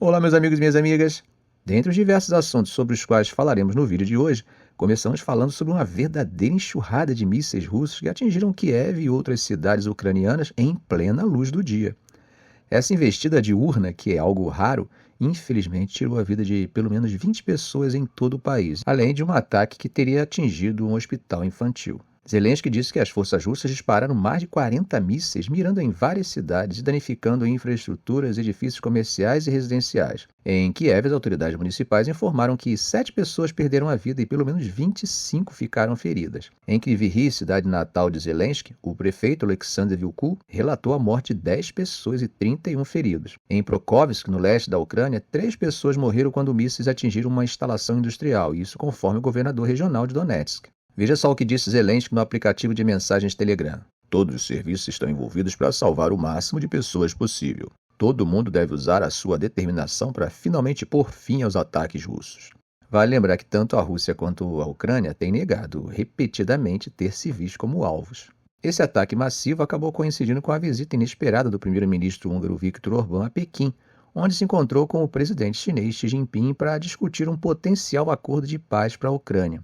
Olá, meus amigos e minhas amigas! Dentre os diversos assuntos sobre os quais falaremos no vídeo de hoje, começamos falando sobre uma verdadeira enxurrada de mísseis russos que atingiram Kiev e outras cidades ucranianas em plena luz do dia. Essa investida diurna, que é algo raro, infelizmente tirou a vida de pelo menos 20 pessoas em todo o país, além de um ataque que teria atingido um hospital infantil. Zelensky disse que as forças russas dispararam mais de 40 mísseis mirando em várias cidades e danificando infraestruturas, edifícios comerciais e residenciais. Em Kiev, as autoridades municipais informaram que 7 pessoas perderam a vida e pelo menos 25 ficaram feridas. Em Kryvyi Rih, cidade natal de Zelensky, o prefeito Alexander Vilkul relatou a morte de 10 pessoas e 31 feridos. Em Prokhovsk, no leste da Ucrânia, 3 pessoas morreram quando mísseis atingiram uma instalação industrial, isso conforme o governador regional de Donetsk. Veja só o que disse Zelensky no aplicativo de mensagens Telegram. Todos os serviços estão envolvidos para salvar o máximo de pessoas possível. Todo mundo deve usar a sua determinação para finalmente pôr fim aos ataques russos. Vale lembrar que tanto a Rússia quanto a Ucrânia têm negado repetidamente ter civis como alvos. Esse ataque massivo acabou coincidindo com a visita inesperada do primeiro-ministro húngaro Viktor Orbán a Pequim, onde se encontrou com o presidente chinês Xi Jinping para discutir um potencial acordo de paz para a Ucrânia.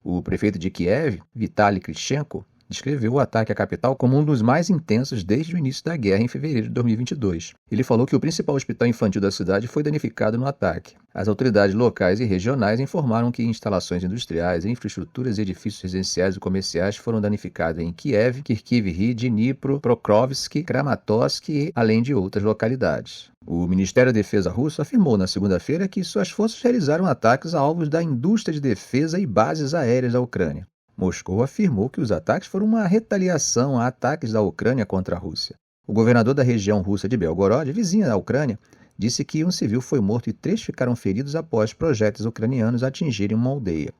O prefeito de Kiev, Vitaly Klitschko, descreveu o ataque à capital como um dos mais intensos desde o início da guerra em fevereiro de 2022. Ele falou que o principal hospital infantil da cidade foi danificado no ataque. As autoridades locais e regionais informaram que instalações industriais, infraestruturas e edifícios residenciais e comerciais foram danificados em Kiev, Kryvyi Rih, Dnipro, Pokrovsk, Kramatorsk, além de outras localidades. O Ministério da Defesa russo afirmou na segunda-feira que suas forças realizaram ataques a alvos da indústria de defesa e bases aéreas da Ucrânia. Moscou afirmou que os ataques foram uma retaliação a ataques da Ucrânia contra a Rússia. O governador da região russa de Belgorod, vizinha da Ucrânia, disse que um civil foi morto e 3 ficaram feridos após projéteis ucranianos atingirem uma aldeia.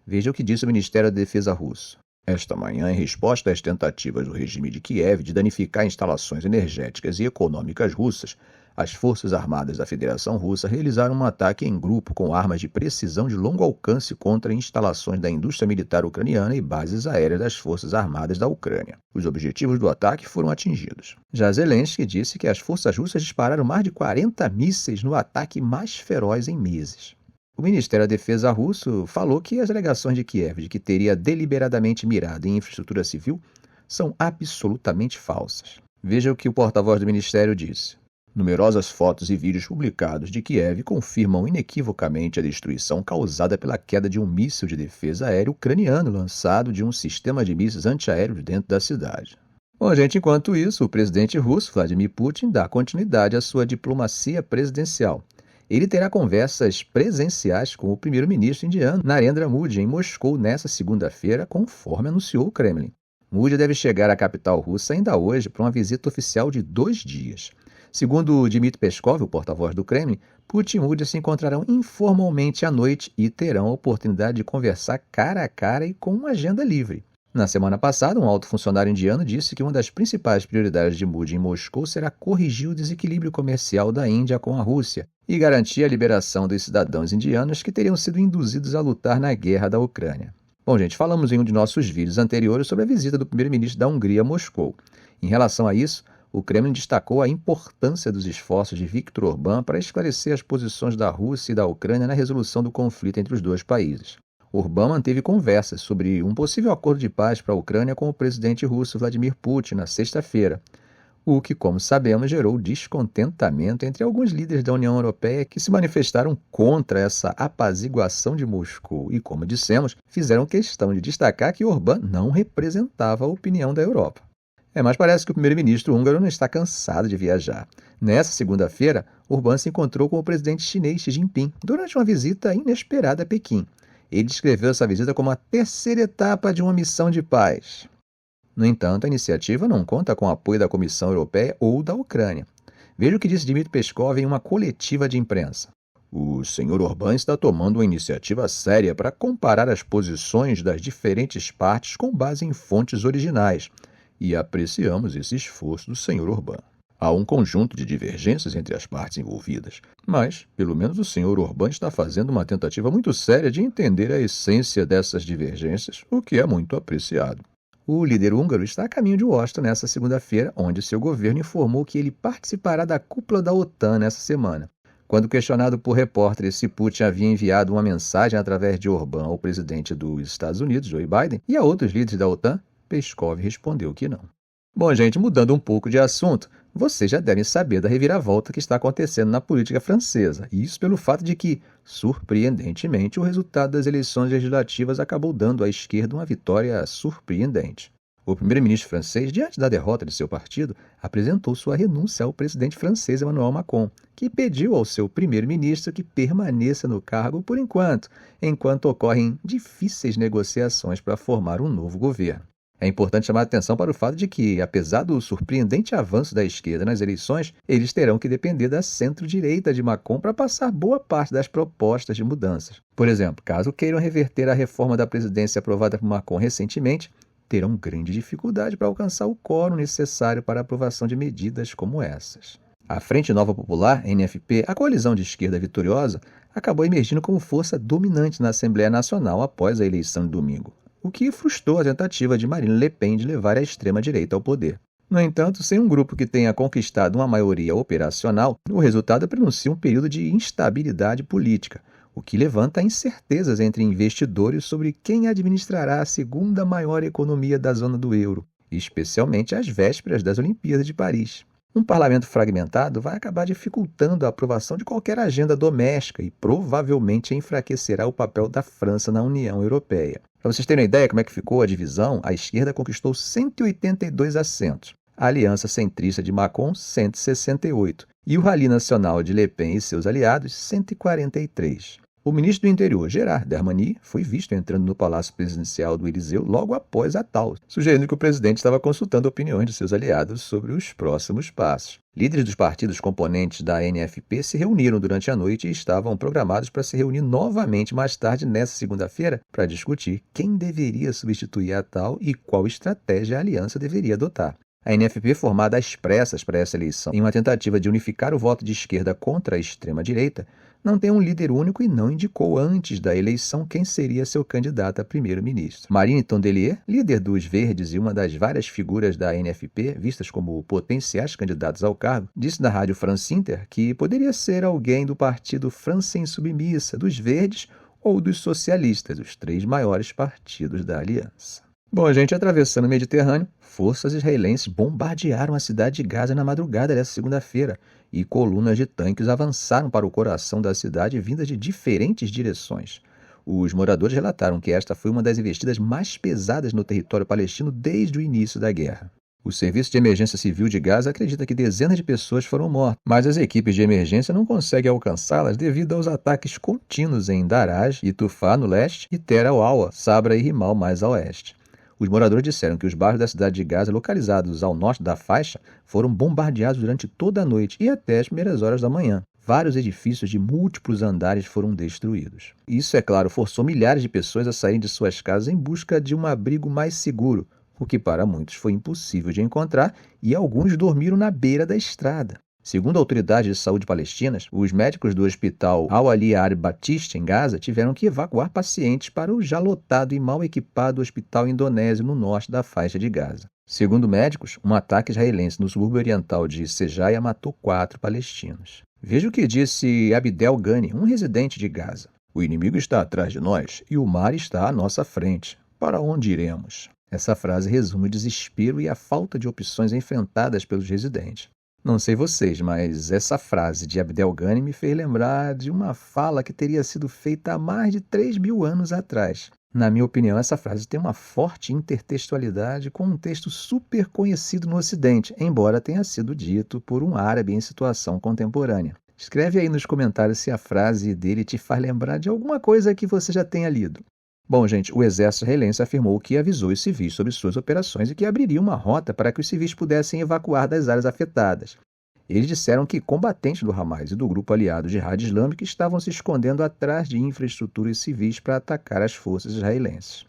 Veja o que disse o Ministério da Defesa russo. Esta manhã, em resposta às tentativas do regime de Kiev de danificar instalações energéticas e econômicas russas, as Forças Armadas da Federação Russa realizaram um ataque em grupo com armas de precisão de longo alcance contra instalações da indústria militar ucraniana e bases aéreas das Forças Armadas da Ucrânia. Os objetivos do ataque foram atingidos. Já Zelensky disse que as forças russas dispararam mais de 40 mísseis no ataque mais feroz em meses. O Ministério da Defesa russo falou que as alegações de Kiev de que teria deliberadamente mirado em infraestrutura civil são absolutamente falsas. Veja o que o porta-voz do Ministério disse. Numerosas fotos e vídeos publicados de Kiev confirmam inequivocamente a destruição causada pela queda de um míssil de defesa aérea ucraniano lançado de um sistema de mísseis antiaéreos dentro da cidade. Bom, gente, enquanto isso, o presidente russo, Vladimir Putin, dá continuidade à sua diplomacia presidencial. Ele terá conversas presenciais com o primeiro-ministro indiano, Narendra Modi, em Moscou nesta segunda-feira, conforme anunciou o Kremlin. Modi deve chegar à capital russa ainda hoje para uma visita oficial de 2 dias. Segundo Dmitry Peskov, o porta-voz do Kremlin, Putin e Modi se encontrarão informalmente à noite e terão a oportunidade de conversar cara a cara e com uma agenda livre. Na semana passada, um alto funcionário indiano disse que uma das principais prioridades de Modi em Moscou será corrigir o desequilíbrio comercial da Índia com a Rússia e garantir a liberação dos cidadãos indianos que teriam sido induzidos a lutar na guerra da Ucrânia. Bom, gente, falamos em um de nossos vídeos anteriores sobre a visita do primeiro-ministro da Hungria a Moscou. Em relação a isso, o Kremlin destacou a importância dos esforços de Viktor Orbán para esclarecer as posições da Rússia e da Ucrânia na resolução do conflito entre os dois países. Orbán manteve conversas sobre um possível acordo de paz para a Ucrânia com o presidente russo Vladimir Putin na sexta-feira, o que, como sabemos, gerou descontentamento entre alguns líderes da União Europeia que se manifestaram contra essa apaziguação de Moscou e, como dissemos, fizeram questão de destacar que Orbán não representava a opinião da Europa. Mas parece que o primeiro-ministro húngaro não está cansado de viajar. Nessa segunda-feira, Orbán se encontrou com o presidente chinês Xi Jinping durante uma visita inesperada a Pequim. Ele descreveu essa visita como a terceira etapa de uma missão de paz. No entanto, a iniciativa não conta com o apoio da Comissão Europeia ou da Ucrânia. Veja o que disse Dmitry Peskov em uma coletiva de imprensa. O senhor Orbán está tomando uma iniciativa séria para comparar as posições das diferentes partes com base em fontes originais. E apreciamos esse esforço do Sr. Orbán. Há um conjunto de divergências entre as partes envolvidas, mas, pelo menos, o Sr. Orbán está fazendo uma tentativa muito séria de entender a essência dessas divergências, o que é muito apreciado. O líder húngaro está a caminho de Washington nesta segunda-feira, onde seu governo informou que ele participará da cúpula da OTAN nessa semana. Quando questionado por repórteres se Putin havia enviado uma mensagem através de Orbán ao presidente dos Estados Unidos, Joe Biden, e a outros líderes da OTAN, Peskov respondeu que não. Bom, gente, mudando um pouco de assunto, vocês já devem saber da reviravolta que está acontecendo na política francesa, e isso pelo fato de que, surpreendentemente, o resultado das eleições legislativas acabou dando à esquerda uma vitória surpreendente. O primeiro-ministro francês, diante da derrota de seu partido, apresentou sua renúncia ao presidente francês Emmanuel Macron, que pediu ao seu primeiro-ministro que permaneça no cargo por enquanto ocorrem difíceis negociações para formar um novo governo. É importante chamar a atenção para o fato de que, apesar do surpreendente avanço da esquerda nas eleições, eles terão que depender da centro-direita de Macron para passar boa parte das propostas de mudanças. Por exemplo, caso queiram reverter a reforma da presidência aprovada por Macron recentemente, terão grande dificuldade para alcançar o quórum necessário para a aprovação de medidas como essas. A Frente Nova Popular, NFP, a coalizão de esquerda vitoriosa, acabou emergindo como força dominante na Assembleia Nacional após a eleição de domingo, o que frustrou a tentativa de Marine Le Pen de levar a extrema-direita ao poder. No entanto, sem um grupo que tenha conquistado uma maioria operacional, o resultado prenuncia um período de instabilidade política, o que levanta incertezas entre investidores sobre quem administrará a segunda maior economia da zona do euro, especialmente às vésperas das Olimpíadas de Paris. Um parlamento fragmentado vai acabar dificultando a aprovação de qualquer agenda doméstica e provavelmente enfraquecerá o papel da França na União Europeia. Para vocês terem uma ideia como é que ficou a divisão, a esquerda conquistou 182 assentos, a aliança centrista de Macron 168 e o Rally Nacional de Le Pen e seus aliados 143. O ministro do Interior, Gérard Darmanin, foi visto entrando no Palácio Presidencial do Élysée logo após a tal, sugerindo que o presidente estava consultando opiniões de seus aliados sobre os próximos passos. Líderes dos partidos componentes da NFP se reuniram durante a noite e estavam programados para se reunir novamente mais tarde nesta segunda-feira para discutir quem deveria substituir a tal e qual estratégia a aliança deveria adotar. A NFP, formada às pressas para essa eleição, em uma tentativa de unificar o voto de esquerda contra a extrema-direita, não tem um líder único e não indicou antes da eleição quem seria seu candidato a primeiro-ministro. Marine Tondelier, líder dos Verdes e uma das várias figuras da NFP, vistas como potenciais candidatos ao cargo, disse na rádio France Inter que poderia ser alguém do partido França Insubmissa, dos Verdes ou dos Socialistas, os três maiores partidos da aliança. Bom, gente, atravessando o Mediterrâneo, forças israelenses bombardearam a cidade de Gaza na madrugada desta segunda-feira e colunas de tanques avançaram para o coração da cidade vindas de diferentes direções. Os moradores relataram que esta foi uma das investidas mais pesadas no território palestino desde o início da guerra. O Serviço de Emergência Civil de Gaza acredita que dezenas de pessoas foram mortas, mas as equipes de emergência não conseguem alcançá-las devido aos ataques contínuos em Daraj e Tufá, no leste, e Tel al-Awa, Sabra e Rimal, mais a oeste. Os moradores disseram que os bairros da cidade de Gaza, localizados ao norte da faixa, foram bombardeados durante toda a noite e até as primeiras horas da manhã. Vários edifícios de múltiplos andares foram destruídos. Isso, é claro, forçou milhares de pessoas a saírem de suas casas em busca de um abrigo mais seguro, o que para muitos foi impossível de encontrar, e alguns dormiram na beira da estrada. Segundo autoridades de saúde palestinas, os médicos do hospital Al-Ali Ar-Batiste, em Gaza, tiveram que evacuar pacientes para o já lotado e mal equipado hospital indonésio no norte da faixa de Gaza. Segundo médicos, um ataque israelense no subúrbio oriental de Sejaia matou 4 palestinos. Veja o que disse Abdel Ghani, um residente de Gaza. O inimigo está atrás de nós e o mar está à nossa frente. Para onde iremos? Essa frase resume o desespero e a falta de opções enfrentadas pelos residentes. Não sei vocês, mas essa frase de Abdel Ghani me fez lembrar de uma fala que teria sido feita há mais de 3.000 anos atrás. Na minha opinião, essa frase tem uma forte intertextualidade com um texto super conhecido no Ocidente, embora tenha sido dito por um árabe em situação contemporânea. Escreve aí nos comentários se a frase dele te faz lembrar de alguma coisa que você já tenha lido. Bom, gente, o exército israelense afirmou que avisou os civis sobre suas operações e que abriria uma rota para que os civis pudessem evacuar das áreas afetadas. Eles disseram que combatentes do Hamas e do grupo aliado Jihad Islâmico estavam se escondendo atrás de infraestruturas civis para atacar as forças israelenses.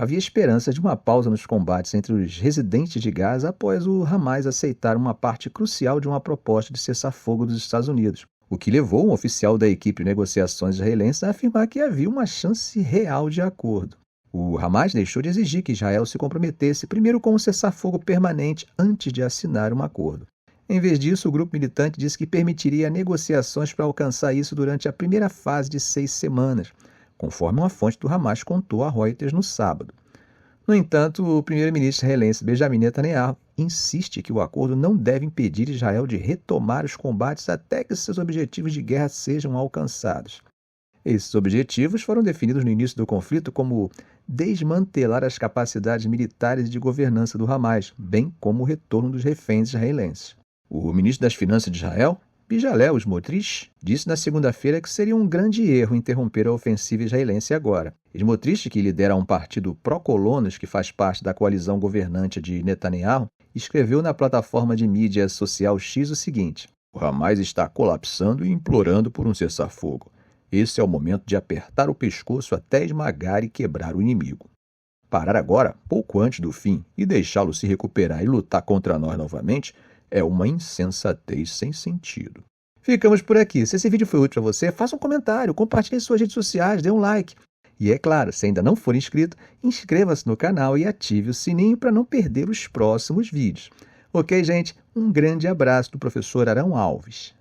Havia esperança de uma pausa nos combates entre os residentes de Gaza após o Hamas aceitar uma parte crucial de uma proposta de cessar-fogo dos Estados Unidos, o que levou um oficial da equipe de negociações israelense a afirmar que havia uma chance real de acordo. O Hamas deixou de exigir que Israel se comprometesse primeiro com um cessar-fogo permanente antes de assinar um acordo. Em vez disso, o grupo militante disse que permitiria negociações para alcançar isso durante a primeira fase de 6 semanas, conforme uma fonte do Hamas contou à Reuters no sábado. No entanto, o primeiro-ministro israelense Benjamin Netanyahu insiste que o acordo não deve impedir Israel de retomar os combates até que seus objetivos de guerra sejam alcançados. Esses objetivos foram definidos no início do conflito como desmantelar as capacidades militares e de governança do Hamas, bem como o retorno dos reféns israelenses. O ministro das Finanças de Israel, Bezalel Smotrich, disse na segunda-feira que seria um grande erro interromper a ofensiva israelense agora. Smotrich, que lidera um partido pró-colonos que faz parte da coalizão governante de Netanyahu, escreveu na plataforma de mídia social X o seguinte: "O Hamas está colapsando e implorando por um cessar-fogo. Esse é o momento de apertar o pescoço até esmagar e quebrar o inimigo. Parar agora, pouco antes do fim, e deixá-lo se recuperar e lutar contra nós novamente é uma insensatez sem sentido." Ficamos por aqui. Se esse vídeo foi útil para você, faça um comentário, compartilhe em suas redes sociais, dê um like. E é claro, se ainda não for inscrito, inscreva-se no canal e ative o sininho para não perder os próximos vídeos. Ok, gente? Um grande abraço do professor Arão Alves.